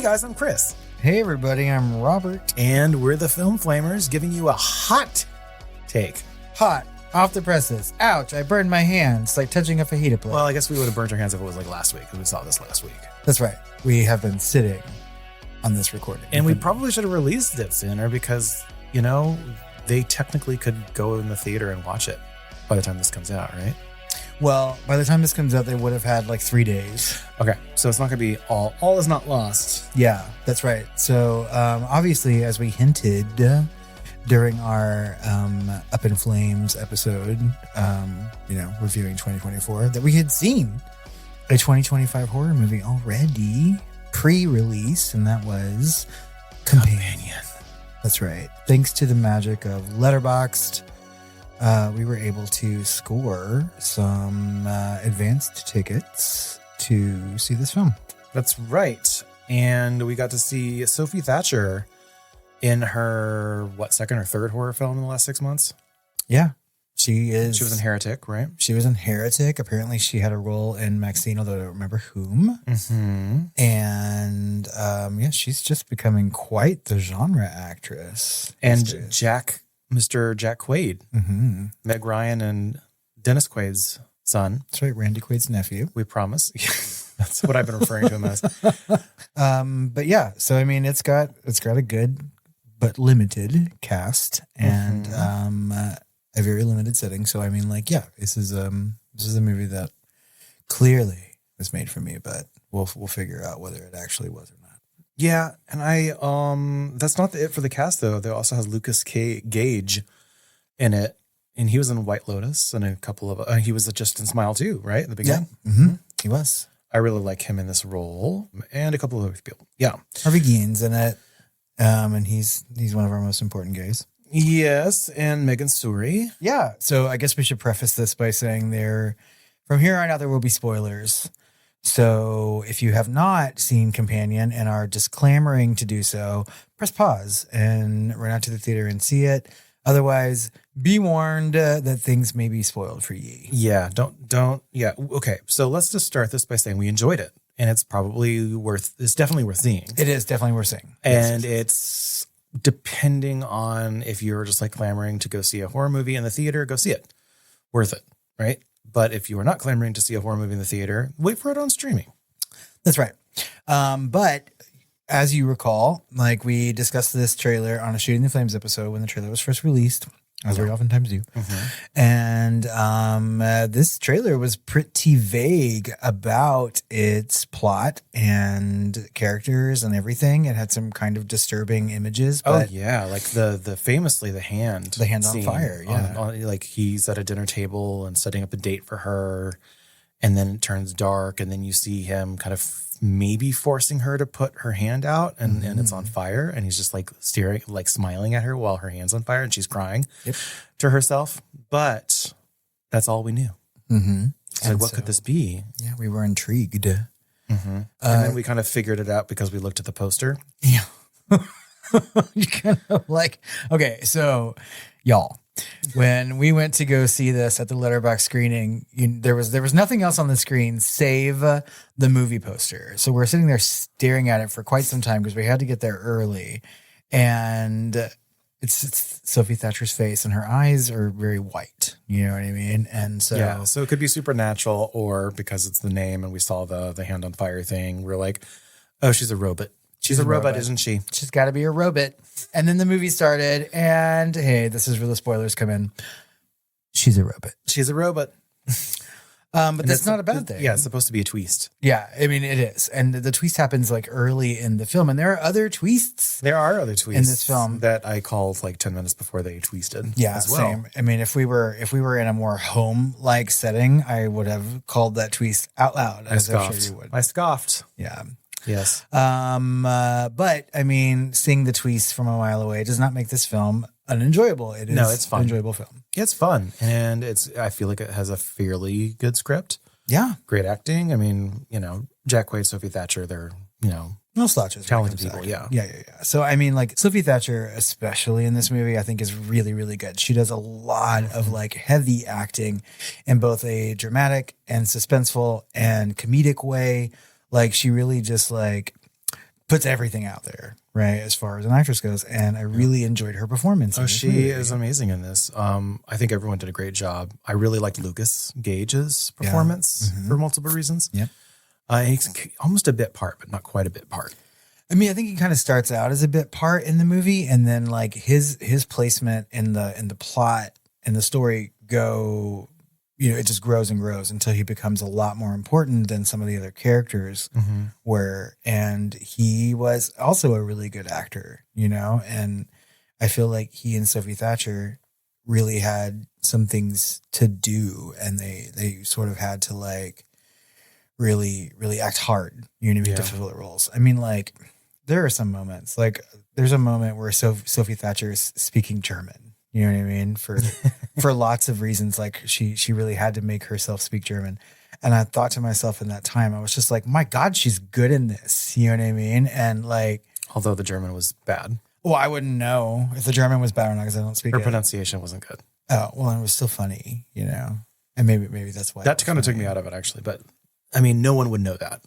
Hey guys, I'm Chris. Hey everybody, I'm Robert. And we're the Film Flamers giving you a hot take. Hot, off the presses. Ouch, I burned my hands like touching a fajita plate. Well, I guess we would have burnt our hands if it was like last week, because we saw this last week. That's right. We have been sitting on this recording. And we probably should have released it sooner because, you know, they technically could go in the theater and watch it by the time this comes out, right? Well, by the time this comes out, they would have had like 3 days. Okay, so it's not going to be all is not lost. Yeah, that's right. So obviously, as we hinted during our Up in Flames episode, reviewing 2024, that we had seen a 2025 horror movie already pre-release, and that was Companion. That's right. Thanks to the magic of Letterboxd, we were able to score some advanced tickets to see this film. That's right. And we got to see Sophie Thatcher in her, second or third horror film in the last 6 months? Yeah. She was in Heretic, right? She was in Heretic. Apparently she had a role in Maxine, although I don't remember whom. Mm-hmm. And she's just becoming quite the genre actress. And Mr. Jack Quaid, mm-hmm. Meg Ryan and Dennis Quaid's son. That's right, Randy Quaid's nephew. We promise. That's what I've been referring to him as. But yeah, so I mean, it's got a good but limited cast and a very limited setting. So I mean, this is a movie that clearly was made for me, but we'll figure out whether it actually was or not. Yeah, and I that's not it for the cast though. There also has Lucas Gage in it, and he was in White Lotus and a couple of he was just in Smile too, right? In the beginning. Yeah, mm-hmm. He was. I really like him in this role, and a couple of other people. Yeah, Harvey Guillen's in it, and he's one of our most important gays. Yes, and Megan Suri. Yeah, so I guess we should preface this by saying from here on out there will be spoilers. So if you have not seen Companion and are just clamoring to do so, press pause and run out to the theater and see it. Otherwise, be warned that things may be spoiled for ye. Yeah, don't. Yeah, okay. So let's just start this by saying we enjoyed it, and it's definitely worth seeing. It is definitely worth seeing. And it's depending on if you're just like clamoring to go see a horror movie in the theater, go see it. Worth it, right? But if you are not clamoring to see a horror movie in the theater, wait for it on streaming. That's right. But as you recall, we discussed this trailer on a Shooting the Flames episode when the trailer was first released, as we oftentimes do. Mm-hmm. And this trailer was pretty vague about its plot and characters and everything. It had some kind of disturbing images. But like the famously the hand on fire. Yeah, he's at a dinner table and setting up a date for her, and then it turns dark, and then you see him kind of maybe forcing her to put her hand out, and it's on fire, and he's just staring, smiling at her while her hand's on fire, and she's crying to herself. But that's all we knew. Mm-hmm. So what could this be? Yeah, we were intrigued. Mm-hmm. And then we kind of figured it out because we looked at the poster. Yeah. You kind of okay, so y'all, when we went to go see this at the Letterboxd screening, there was nothing else on the screen save the movie poster. So we're sitting there staring at it for quite some time because we had to get there early, and it's Sophie Thatcher's face, and her eyes are very white. You know what I mean? And so so it could be supernatural, or because it's the name and we saw the hand on fire thing, we're like, oh, she's a robot. She's a robot, isn't she? She's got to be a robot. And then the movie started, and hey, this is where the spoilers come in. She's a robot. She's a robot. But that's not a bad thing. Yeah, it's supposed to be a twist. Yeah, I mean, it is. And the twist happens early in the film. And there are other twists. There are other twists in this film that I called 10 minutes before they twisted. Yeah, as well. Same. I mean, if we were in a more home-like setting, I would have called that twist out loud. I scoffed. Yeah. Yes. But I mean, seeing the twist from a mile away does not make this film unenjoyable. It's fun. An enjoyable film. It's fun. And I feel like it has a fairly good script. Yeah. Great acting. I mean, Jack Quaid, Sophie Thatcher, they're, no slouches. Talented people. Yeah. So, I mean, Sophie Thatcher, especially in this movie, I think is really, really good. She does a lot of heavy acting in both a dramatic and suspenseful and comedic way. She really just puts everything out there, right, as far as an actress goes. And I really enjoyed her performance. Oh, she is amazing in this. I think everyone did a great job. I really liked Lucas Gage's performance for multiple reasons. Yep. He's almost a bit part, but not quite a bit part. I mean, I think he kind of starts out as a bit part in the movie, and then like his placement in the plot and the story go, it just grows and grows until he becomes a lot more important than some of the other characters were. And he was also a really good actor, and I feel like he and Sophie Thatcher really had some things to do, and they sort of had to like really, really act hard, to fulfill the roles. I mean, like, there are some moments, like there's a moment where Sophie Thatcher is speaking German, you know what I mean? For lots of reasons, like she really had to make herself speak German. And I thought to myself in that time, I was just like, my God, she's good in this, you know what I mean? And like, although the German was bad. Well, I wouldn't know if the German was bad or not because I don't speak it. Her pronunciation wasn't good. Oh, well, it was still funny, and maybe that's why. That kind of took me out of it, actually. But I mean, no one would know that.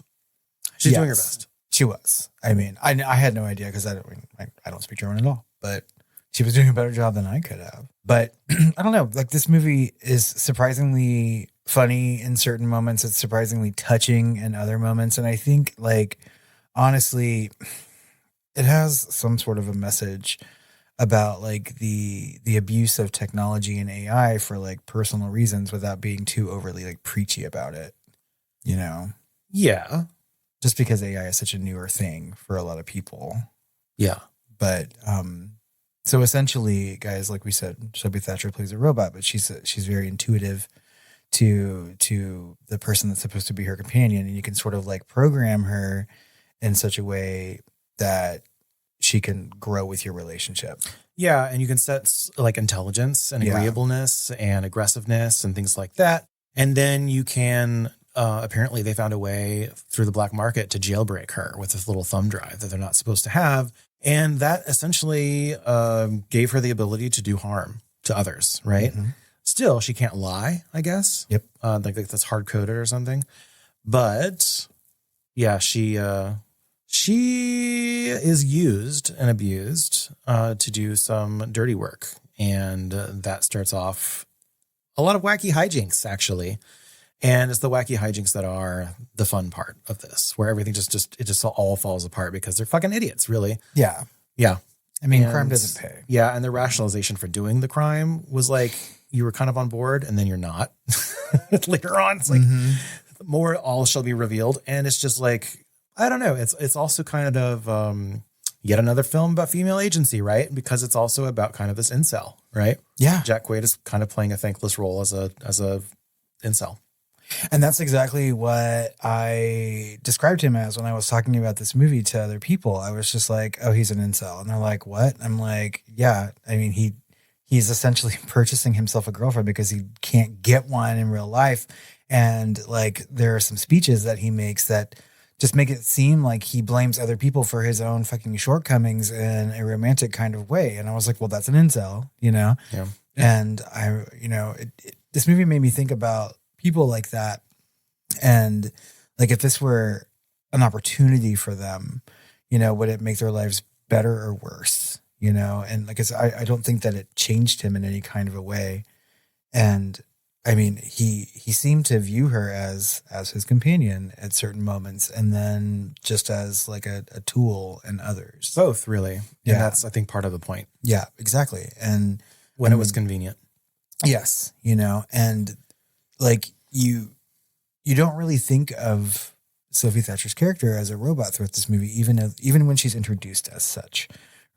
She's doing her best. She was. I mean, I had no idea because I don't speak German at all, but she was doing a better job than I could have. But I don't know, like this movie is surprisingly funny in certain moments. It's surprisingly touching in other moments. And I think like, honestly, it has some sort of a message about like the abuse of technology and AI for like personal reasons without being too overly like preachy about it, Yeah. Just because AI is such a newer thing for a lot of people. Yeah. But so essentially, guys, like we said, Sophie Thatcher plays a robot, but she's very intuitive to the person that's supposed to be her companion, and you can sort of like program her in such a way that she can grow with your relationship. Yeah, and you can set like intelligence and agreeableness and aggressiveness and things like that. And then you can, apparently they found a way through the black market to jailbreak her with this little thumb drive that they're not supposed to have. And that essentially gave her the ability to do harm to others, right? Mm-hmm. Still, she can't lie, I guess. Yep. Like that's hard-coded or something. But yeah, she is used and abused to do some dirty work. And that starts off a lot of wacky hijinks, actually. And it's the wacky hijinks that are the fun part of this, where everything just all falls apart because they're fucking idiots, really. Yeah. Yeah. I mean, crime doesn't pay. Yeah. And the rationalization for doing the crime was like, you were kind of on board and then you're not. Later on, it's like more all shall be revealed. And it's just like, I don't know. It's also kind of yet another film about female agency, right? Because it's also about kind of this incel, right? Yeah. Jack Quaid is kind of playing a thankless role as a incel. And that's exactly what I described him as when I was talking about this movie to other people. I was just like, oh, he's an incel. And they're like, what? I'm like, yeah. I mean, he's essentially purchasing himself a girlfriend because he can't get one in real life. And like, there are some speeches that he makes that just make it seem like he blames other people for his own fucking shortcomings in a romantic kind of way. And I was like, well, that's an incel, Yeah. And this movie made me think about people like that. And like, if this were an opportunity for them, would it make their lives better or worse? And like, I don't think that it changed him in any kind of a way. And I mean, he seemed to view her as his companion at certain moments, and then just as like a tool in others. Both, really. Yeah. And that's, I think, part of the point. Yeah, exactly. And when it was convenient. Yes. And like you don't really think of Sophie Thatcher's character as a robot throughout this movie, even when she's introduced as such,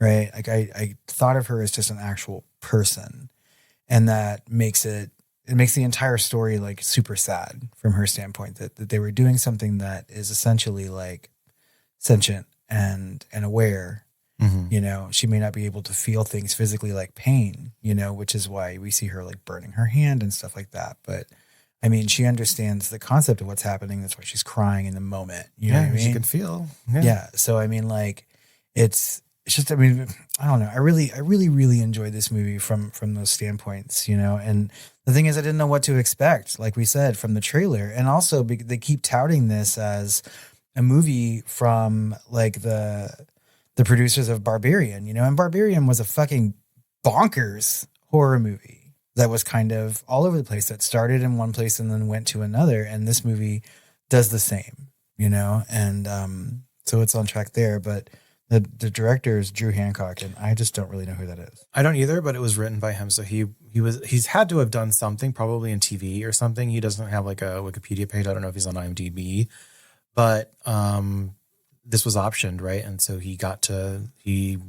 right? Like I thought of her as just an actual person, and that makes the entire story like super sad from her standpoint that they were doing something that is essentially like sentient and aware. Mm-hmm. She may not be able to feel things physically like pain, which is why we see her like burning her hand and stuff like that. But I mean, she understands the concept of what's happening. That's why she's crying in the moment. You know what I mean? She can feel. Yeah. So, I mean, like it's just, I mean, I don't know. I really, really enjoyed this movie from those standpoints, and the thing is, I didn't know what to expect, like we said, from the trailer. And also they keep touting this as a movie from like the producers of Barbarian, and Barbarian was a fucking bonkers horror movie that was kind of all over the place, that started in one place and then went to another. And this movie does the same, and so it's on track there. But the director is Drew Hancock, and I just don't really know who that is. I don't either, but it was written by him. So he's had to have done something, probably in TV or something. He doesn't have like a Wikipedia page. I don't know if he's on IMDb, but this was optioned, right? And so he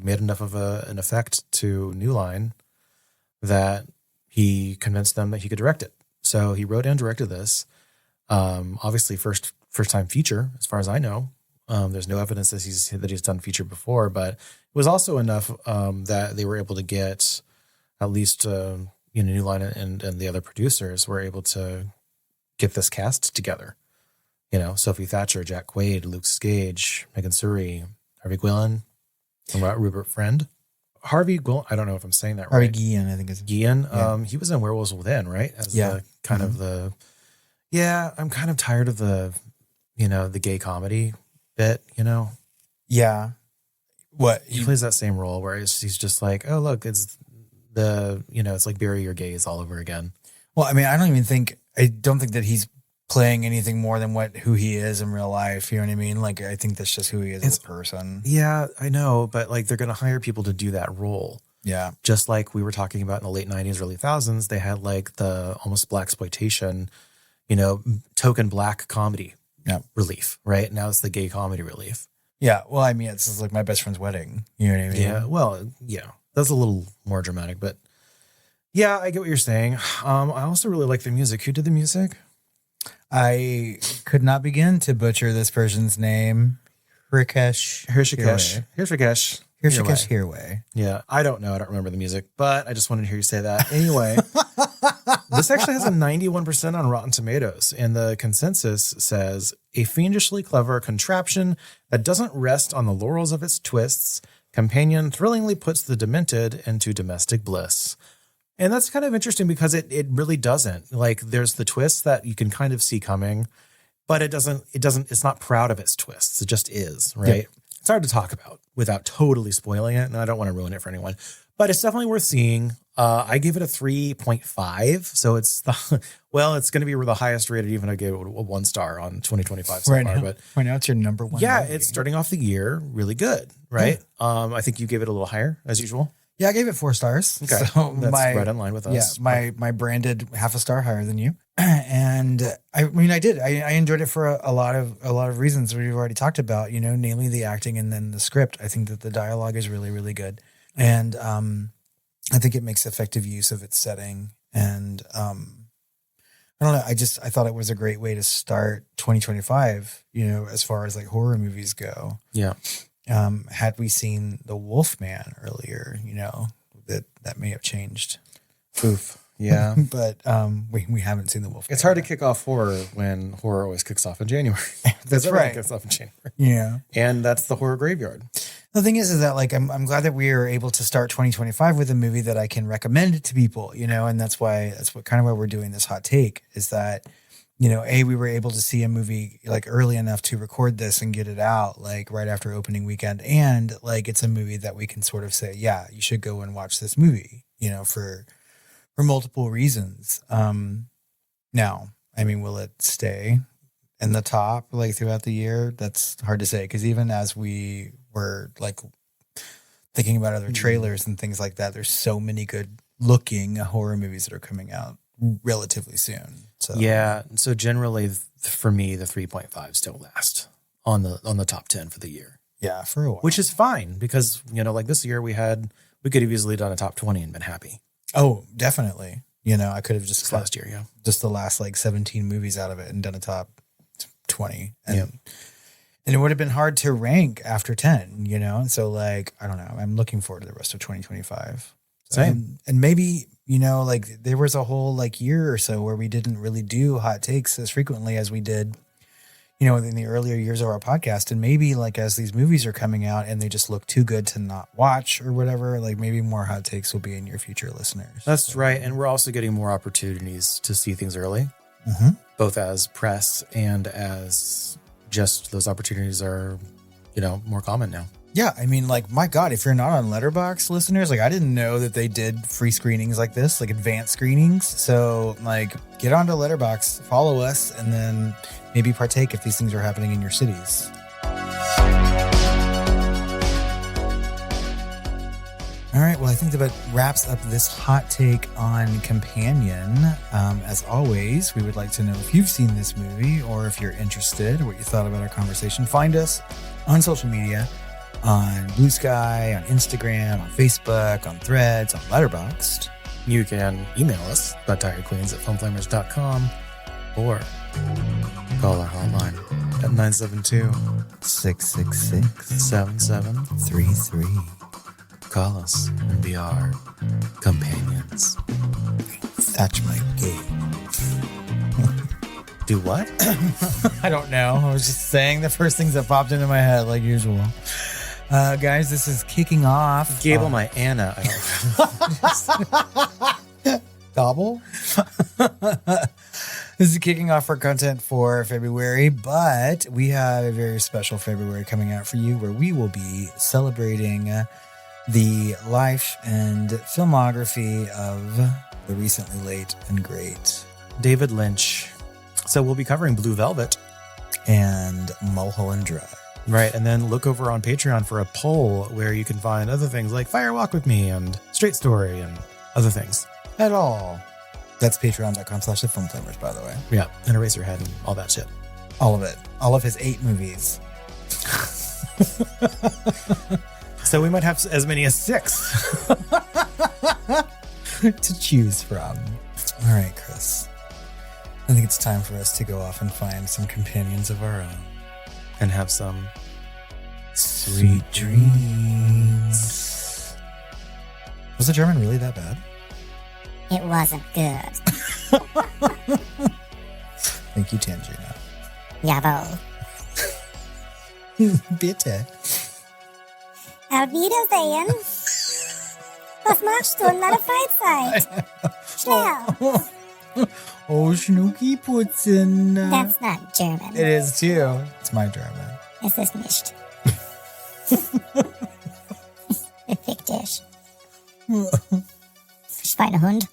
made enough of an effect to New Line that he convinced them that he could direct it. So he wrote and directed this. Obviously first time feature, as far as I know. There's no evidence that he's done feature before, but it was also enough that they were able to get at least New Line and the other producers were able to get this cast together. Sophie Thatcher, Jack Quaid, Luke Skage, Megan Suri, Harvey Guillen, and Rupert Friend. Harvey Guillen, I don't know if I'm saying that right. Harvey Guillen, I think is Guillen. Yeah. He was in Werewolves Within, right? As the kind of the. Yeah, I'm kind of tired of the gay comedy bit, Yeah. What? He plays that same role where he's just like, oh, look, it's it's like bury your gays all over again. Well, I mean, I don't think that he's playing anything more than who he is in real life. You know what I mean? Like, I think that's just who he is as a person. Yeah, I know. But like, they're going to hire people to do that role. Yeah. Just like we were talking about in the late 90s, early 2000s, they had like the almost blaxploitation, token black comedy relief, right? Now it's the gay comedy relief. Yeah. Well, I mean, it's just like My Best Friend's Wedding. You know what I mean? Yeah. Well, yeah. That's a little more dramatic, but yeah, I get what you're saying. I also really like the music. Who did the music? I could not begin to butcher this person's name. Hrishikesh Hirway. Yeah, I don't know. I don't remember the music, but I just wanted to hear you say that. Anyway, this actually has a 91% on Rotten Tomatoes, and the consensus says a fiendishly clever contraption that doesn't rest on the laurels of its twists. Companion thrillingly puts the demented into domestic bliss. And that's kind of interesting because it really doesn't. Like, there's the twists that you can kind of see coming, but it's not proud of its twists. It just is, right? Yep. It's hard to talk about without totally spoiling it, and I don't want to ruin it for anyone. But it's definitely worth seeing. I gave it a 3.5, so it's going to be the highest rated, even I gave it a 1 star on 2025 so far. But right now it's your number one. Yeah, movie. It's starting off the year really good, right? Yeah. I think you gave it a little higher as usual. Yeah, I gave it 4 stars. Okay, so that's right in line with us. Yeah, my branded half a star higher than you, and I mean, I did. I enjoyed it for a lot of reasons we've already talked about. Namely the acting and then the script. I think that the dialogue is really, really good, and I think it makes effective use of its setting. And I don't know. I thought it was a great way to start 2025. As far as like horror movies go. Yeah. Had we seen The Wolfman earlier, that may have changed. Oof. Yeah. But we haven't seen The Wolfman. It's hard to kick off horror when horror always kicks off in January. That's right. Kicks off in January. Yeah. And that's the horror graveyard. The thing is that like I'm glad that we are able to start 2025 with a movie that I can recommend to people, and that's why we're doing this hot take is that we were able to see a movie like early enough to record this and get it out like right after opening weekend. And like, it's a movie that we can sort of say, yeah, you should go and watch this movie, for multiple reasons. Now, I mean, will it stay in the top like throughout the year? That's hard to say. 'Cause even as we were like thinking about other trailers and things like that, there's so many good looking horror movies that are coming out relatively soon. So yeah. So generally for me, the 3.5 still last on the top 10 for the year. Yeah. For a while. Which is fine because, like this year we could have easily done a top 20 and been happy. Oh, definitely. I could have just last year. Yeah. Just the last like 17 movies out of it and done a top 20. And it would have been hard to rank after 10, And so like, I don't know. I'm looking forward to the rest of 2025. Same. And maybe, like there was a whole like year or so where we didn't really do hot takes as frequently as we did, in the earlier years of our podcast. And maybe like as these movies are coming out and they just look too good to not watch or whatever, like maybe more hot takes will be in your future listeners. That's right. And we're also getting more opportunities to see things early, both as press and as, just those opportunities are, more common now. Yeah, I mean, like, my God, if you're not on Letterboxd, listeners, like, I didn't know that they did free screenings like this, like advanced screenings. So, like, get onto Letterboxd, follow us, and then maybe partake if these things are happening in your cities. All right, well, I think that wraps up this hot take on Companion. As always, we would like to know if you've seen this movie or if you're interested, what you thought about our conversation. Find us on social media, on Blue Sky, on Instagram, on Facebook, on Threads, on Letterboxd. You can email us, tiredqueens@filmflamers.com, or call our hotline at 972-666-7733. Call us and be our companions. Thatcher my gate. Do what? I don't know. I was just saying the first things that popped into my head, like usual. Guys, this is kicking off. Gable my Anna. Gobble? This is kicking off our content for February, but we have a very special February coming out for you where we will be celebrating the life and filmography of the recently late and great David Lynch. So we'll be covering Blue Velvet and Mulholland Drive. Right, and then look over on Patreon for a poll where you can find other things like Fire Walk With Me and Straight Story and other things. At all. That's patreon.com/thefilmflamers, by the way. Yeah, and Eraserhead and all that shit. All of it. All of his 8 movies. So we might have as many as 6 to choose from. All right, Chris. I think it's time for us to go off and find some companions of our own. And have some sweet dreams. Was the German really that bad? It wasn't good. Thank you, Tangerina. Jawohl. Bitte. Auf Wiedersehen. Was machst du in meiner Freizeit? Schnell. Oh, Schnucki putzen. That's not German. It is too. It's my German. Es ist nicht. Fick dich. Schweinehund.